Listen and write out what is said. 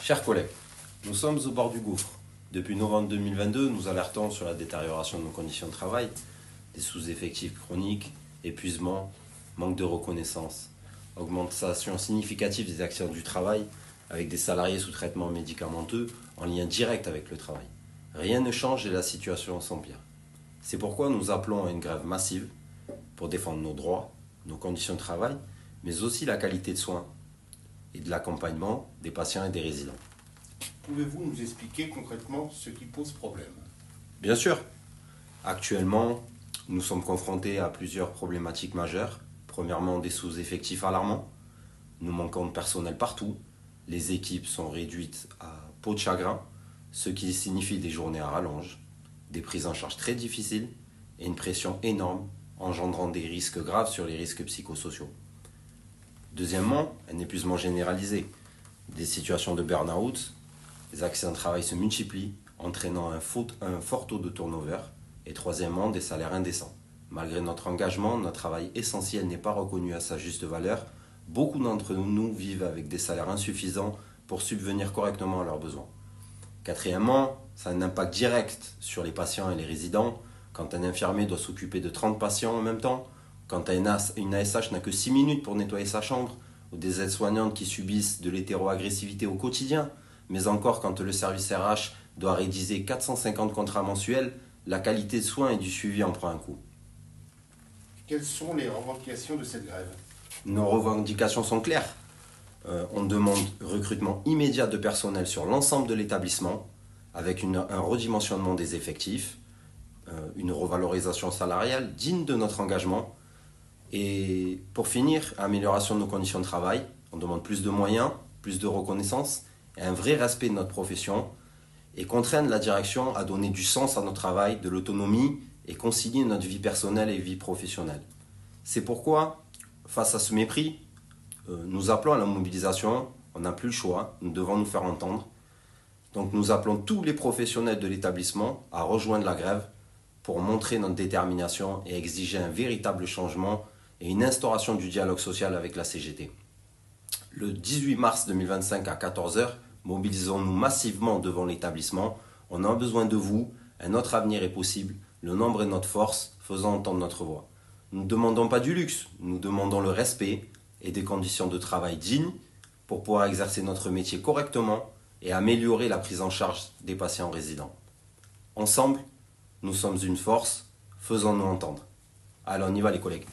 Chers collègues, nous sommes au bord du gouffre. Depuis novembre 2022, nous alertons sur la détérioration de nos conditions de travail, des sous-effectifs chroniques, épuisement, manque de reconnaissance, augmentation significative des accidents du travail avec des salariés sous traitement médicamenteux en lien direct avec le travail. Rien ne change et la situation s'empire. C'est pourquoi nous appelons à une grève massive pour défendre nos droits, nos conditions de travail, mais aussi la qualité de soins et de l'accompagnement des patients et des résidents. Pouvez-vous nous expliquer concrètement ce qui pose problème? Bien sûr. Actuellement, nous sommes confrontés à plusieurs problématiques majeures. Premièrement, des sous-effectifs alarmants. Nous manquons de personnel partout. Les équipes sont réduites à peau de chagrin, ce qui signifie des journées à rallonge, des prises en charge très difficiles et une pression énorme, engendrant des risques graves sur les risques psychosociaux. Deuxièmement, un épuisement généralisé, des situations de burn-out, les accidents de travail se multiplient, entraînant un fort taux de turnover. Et troisièmement, des salaires indécents. Malgré notre engagement, notre travail essentiel n'est pas reconnu à sa juste valeur. Beaucoup d'entre nous vivent avec des salaires insuffisants pour subvenir correctement à leurs besoins. Quatrièmement, ça a un impact direct sur les patients et les résidents. Quand un infirmier doit s'occuper de 30 patients en même temps, quand une ASH n'a que 6 minutes pour nettoyer sa chambre, ou des aides-soignantes qui subissent de l'hétéro-agressivité au quotidien, mais encore quand le service RH doit rédiger 450 contrats mensuels, la qualité de soins et du suivi en prend un coup. Quelles sont les revendications de cette grève? Nos revendications sont claires. On demande recrutement immédiat de personnel sur l'ensemble de l'établissement, avec un redimensionnement des effectifs, une revalorisation salariale digne de notre engagement. Et pour finir, amélioration de nos conditions de travail. On demande plus de moyens, plus de reconnaissance et un vrai respect de notre profession, et contraindre la direction à donner du sens à notre travail, de l'autonomie et concilier notre vie personnelle et vie professionnelle. C'est pourquoi, face à ce mépris, nous appelons à la mobilisation. On n'a plus le choix, nous devons nous faire entendre. Donc nous appelons tous les professionnels de l'établissement à rejoindre la grève pour montrer notre détermination et exiger un véritable changement et une instauration du dialogue social avec la CGT. Le 18 mars 2025 à 14 h, mobilisons-nous massivement devant l'établissement. On a besoin de vous, un autre avenir est possible, le nombre est notre force, faisons entendre notre voix. Nous ne demandons pas du luxe, nous demandons le respect et des conditions de travail dignes pour pouvoir exercer notre métier correctement et améliorer la prise en charge des patients résidents. Ensemble, nous sommes une force, faisons-nous entendre. Allez, on y va les collègues.